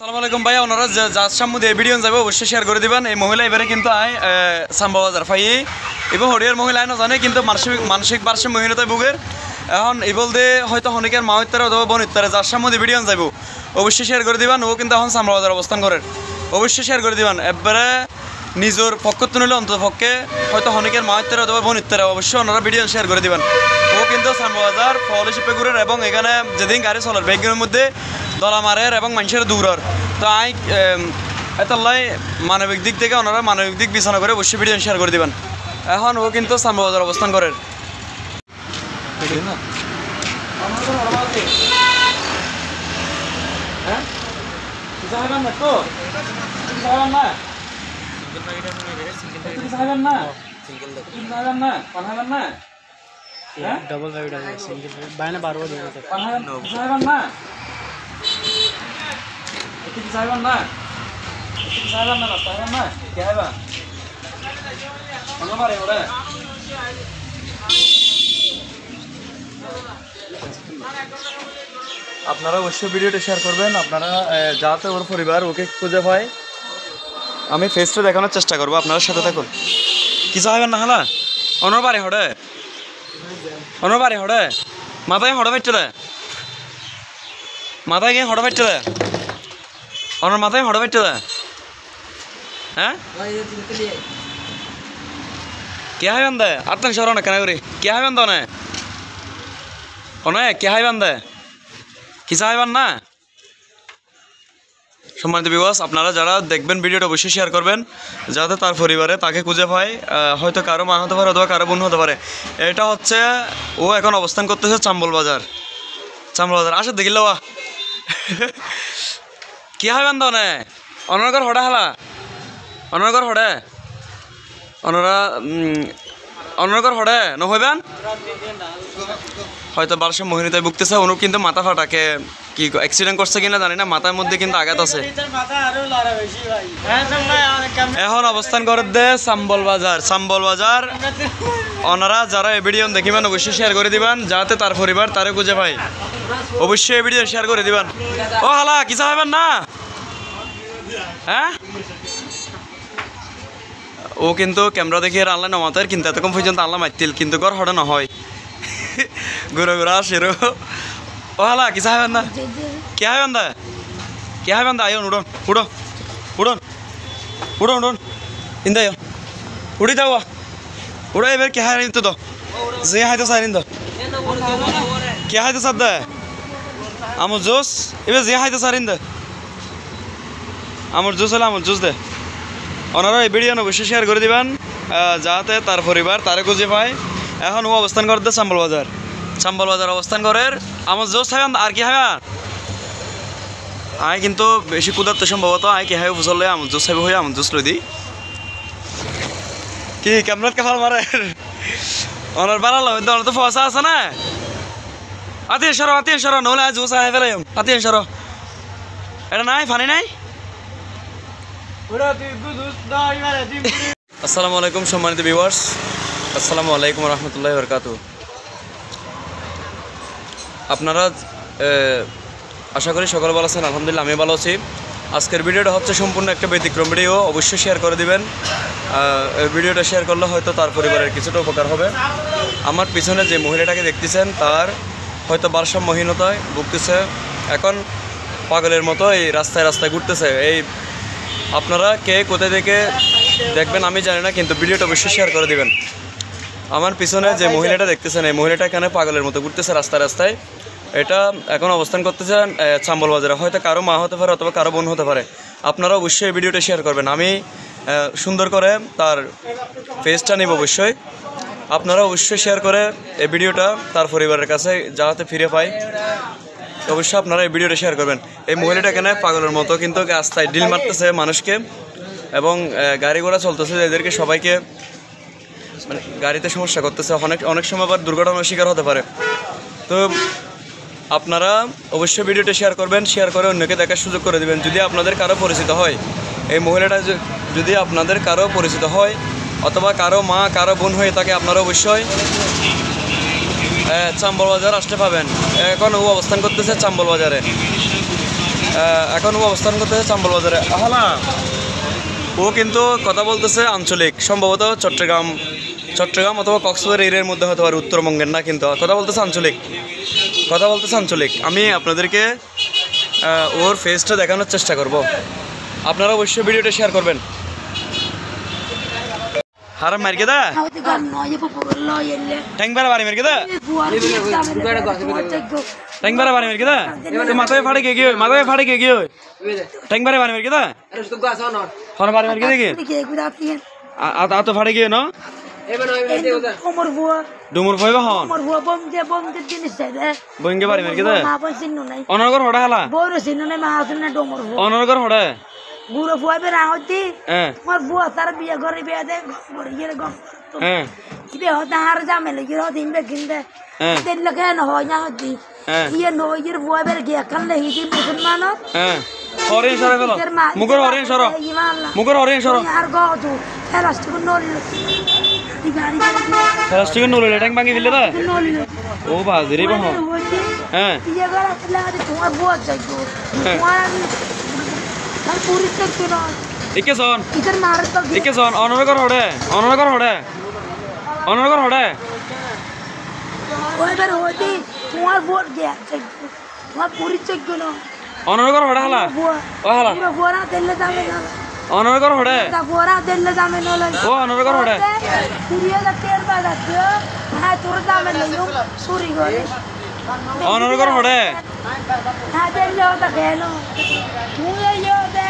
আসসালামু আলাইকুম ভাই, ওনারা যার সামনে এই ভিডিও যাবে অবশ্যই শেয়ার করে দিবেন। এই মহিলা এবারে কিন্তু আয় সাম্বা বাজার ফাই এবং হরিয়ার মহিলা আয় না জানে কিন্তু মানসিক ভারসাম্যহীনতায় ভুগের। এখন এই বলতে হয়তো অনেকের মা হত্যারে অথবা বোন হত্যারে যার সামনে ভিডিও যাবো অবশ্যই শেয়ার করে দিবেন। ও কিন্তু এখন সাম্বা বাজার অবস্থান করেন, অবশ্যই শেয়ার করে দিবেন। এবারে নিজের পক্ষ নিলে অন্তত পক্ষে হয়তো অনেকের মা হত্যারে অথবা বোন হত্যারে অবশ্যই ওনারা ভিডিও শেয়ার করে দিবেন। ও কিন্তু সাম্বা বাজার ফলশিপে পেগুরের এবং এখানে যেদিন গাড়ি চলার ব্যাগের মধ্যে দলা মারের এবং মানুষের দূরের। তো আই এতলাই মানবিক দিক থেকে ওনারা মানবিক দিক বিছানা করে অবশ্যই ভিডিও শেয়ার করে দিবেন। এখন ও কিন্তু সাম্বা বাজার অবস্থান করেন। डबल राइड है सिंगल राइड बाय ना 12 देना तक আপনারা অবশ্যই ভিডিওটা শেয়ার করবেন। আপনারা যাতে ওর পরিবার ওকে খুঁজে পায় আমি ফেসটা দেখানোর চেষ্টা করবো। আপনারা সাথে থাকুন। কিছু হবেন না হালা অনর বাড়ি হড়ে মাথায় হড়ে ফাইটলে মাথায় গিয়ে হড়ে ফাইটলে অনর মাথায় হড়ে ফাইটলে হ্যাঁ কে হাইবেন দে আত্মান সর অনেক কেন করি কে হাইবেন তো অনেক কে হাইবেন দে কিছু হাইবেন না। সম্মানিত ভিউয়ার্স, আপনারা যারা দেখবেন ভিডিওটা অবশ্যই শেয়ার করবেন যাতে তার পরিবারে তাকে খুঁজে পায়। হয়তো কারো মা হতে পারে অথবা কারো বোন হতে পারে। এটা হচ্ছে ও এখন অবস্থান করতেছে চাম্বল বাজার আসে দেখিল কি হবেন তো অনর্গর হড়ে হালা অনর্গর হড়ে অনর্গর হড়ে নহইবেন হয়তো ভারসাম্যহীনতায় ভুগতেছে। অনু কিন্তু মাথা ফাটাকে কি অ্যাক্সিডেন্ট করছে কিনা জানি না, মাথার মধ্যে কিন্তু আঘাত আছে। এখন অবস্থান করে দে চাম্বল বাজার। ওনারা যারা এই ভিডিও দেখিবেন অবশ্যই শেয়ার করে দিবেন যাতে তার পরিবার তারে খুঁজে পায়। অবশ্যই এই ভিডিও শেয়ার করে দিবেন। ও হালা কিছু হবেন না হ্যাঁ। ও কিন্তু ক্যামেরা দেখিয়ে আনলাই নমাতের কিন্তু এতক্ষণ পর্যন্ত আনলাম মারতিল কিন্তু ঘর হড়ে নহয় ঘুরে আসেরো। ও হালা কিছু হবেন না কে হবেন দা আয়ন উড়ন ইন্দা উড়ি যাওয়া উড়া এবার কে হারিন তো যে হাইতে সারিন তো কে হাইতে সাদ দে আমার জোস এবার যে হাইতে সারিন দে আমার জোস হলে আমার জোস দে। ওনারা এই ভিডিও অবশ্যই শেয়ার করে দিবেন যাতে তার পরিবার তারে খুঁজে পায়। এখন ও অবস্থান করতে চাম্বল বাজার অবস্থান করে আমার জোস থাকেন আর কি হ্যাঁ আয় কিন্তু বেশি ক্ষুধার্ত সম্ভবত আয় কে হাই ফসল আমার জোস খাইব হয়ে আমার জোস লই দিই কি ক্যামেরাত কে ফাল মারে ওনার বাড়ালো ওনার তো ফসা আছে না। আতিয়া সরো নহলে আজ জোস আয় ফেলাই আতিয়া সরো এটা নাই ফানি নাই। আসসালামু আলাইকুম সম্মানিত ভিউয়ার্স, আসসালামু আলাইকুম রহমতুল্লাহি ওয়া বারাকাতুহু। আপনারা আশা করি সকলে ভালো আছেন। আলহামদুলিল্লাহ আমি ভালো আছি। আজকের ভিডিওটা হচ্ছে সম্পূর্ণ একটা ব্যতিক্রম ভিডিও, অবশ্যই শেয়ার করে দিবেন। ভিডিওটা শেয়ার করলে হয়তো তার পরিবারের কিছুটা উপকার হবে। আমার পিছনে যে মহিলাটাকে দেখতেছেন তার হয়তো ভারসাম্যহীনতায় ভুগতেছে, এখন পাগলের মতো এই রাস্তায় ঘুরতেছে। এই আপনারা কে কোথায় থেকে দেখবেন আমি জানি না, কিন্তু ভিডিওটা অবশ্যই শেয়ার করে দিবেন। আমার পিছনে যে মহিলাটা দেখতেছেন এই মহিলাটা এখানে পাগলের মতো ঘুরতেছে রাস্তায়। এটা এখন অবস্থান করতেছে চাম্বল বাজারে। হয়তো কারো মা হতে পারে অথবা কারো বোন হতে পারে। আপনারা অবশ্যই এই ভিডিওটা শেয়ার করবেন। আমি সুন্দর করে তার ফেসটা নিব অবশ্যই। আপনারা অবশ্যই শেয়ার করে এই ভিডিওটা তার পরিবারের কাছে যাতে ফিরে পায় অবশ্যই আপনারা এই ভিডিওটা শেয়ার করবেন। এই মহিলাটা এখানে পাগলের মতো কিন্তু রাস্তায় ডিল মারতেছে মানুষকে এবং গাড়ি ঘোড়া চলতেছে এদেরকে সবাইকে মানে গাড়িতে সমস্যা করতেছে। অনেক সময় আবার দুর্ঘটনার শিকার হতে পারে। তো আপনারা অবশ্যই ভিডিওটা শেয়ার করবেন, শেয়ার করে অন্যকে দেখার সুযোগ করে দেবেন। যদি আপনাদের কারো পরিচিত হয় এই মহিলাটা যদি আপনাদের কারো পরিচিত হয় অথবা কারো মা কারো বোন হয়ে থাকে আপনারা অবশ্যই চাম্বল বাজার আসতে পাবেন। এখন ও অবস্থান করতেছে চাম্বল বাজারে। এখন ও অবস্থান করতেছে চাম্বল বাজারে। আহলা ও কিন্তু কথা বলতেছে আঞ্চলিক, সম্ভবত চট্টগ্রাম অথবা কক্সবাজার এরিয়ার মধ্যে হতে পারে, উত্তরবঙ্গের না, কিন্তু কথা বলতেছে আঞ্চলিক। আমি আপনাদেরকে ওর ফেসটা দেখানোর চেষ্টা করব, আপনারা অবশ্যই ভিডিওটা শেয়ার করবেন। হারাম মার কেদা ট্যাং বারে বাড়ি মার কেদা ট্যাং বারে বাড়ি মার কেদা তো মাথায় ফাড়ে কে গিয়ে ট্যাং বারে বাড়ি মার কেদা হন বাড়ি মার কেদা কি আ তো ফাড়ে গিয়ে ন ডুমুর ভয়বা হন বঙ্গে বাড়ি মার কেদা অনর্গর হড়া হালা অনর্গর হড়া গুরু ফুয়াই বেড়া হতি তোমার বুয়া তার বিয়ে ঘরে বিয়ে দে গম কিবে হতা হার জামে লাগি হতি ইনবে কিনবে তেল লগে ন হয় না হতি ইয়ে নইর বুয়া বের গিয়া খালে হিদি মুসলমান হরে সরে গেল মুগর হরে সর আর গো ফেরাস্টিক নল দি গাড়ি ফেরাস্টিক নল ট্যাঙ্ক ভাঙি ফেলে দা ও বাজরে বহ ইয়ে গড়া লাগে তোমার বুয়া যাইবো তোমার पूरी तक तो ना इधर मार तक অনর্গর হড়ে ওই বার হতি তোমার ভোট গয়া তোমার पूरी चेक গুলো অনর্গর হড়ে হালা ও হালা পুরো ফোরা দিলে যাবে না অনর্গর হড়ে তা ফোরা দিলে যাবে না ও অনর্গর হড়ে পুরিয়া দা তের বাদা হ্যাঁ তোর যাবে না সুরি গরে অনর্গর হড়ে হ্যাঁ দিলে ওটা গেল তুই ইয়ে দে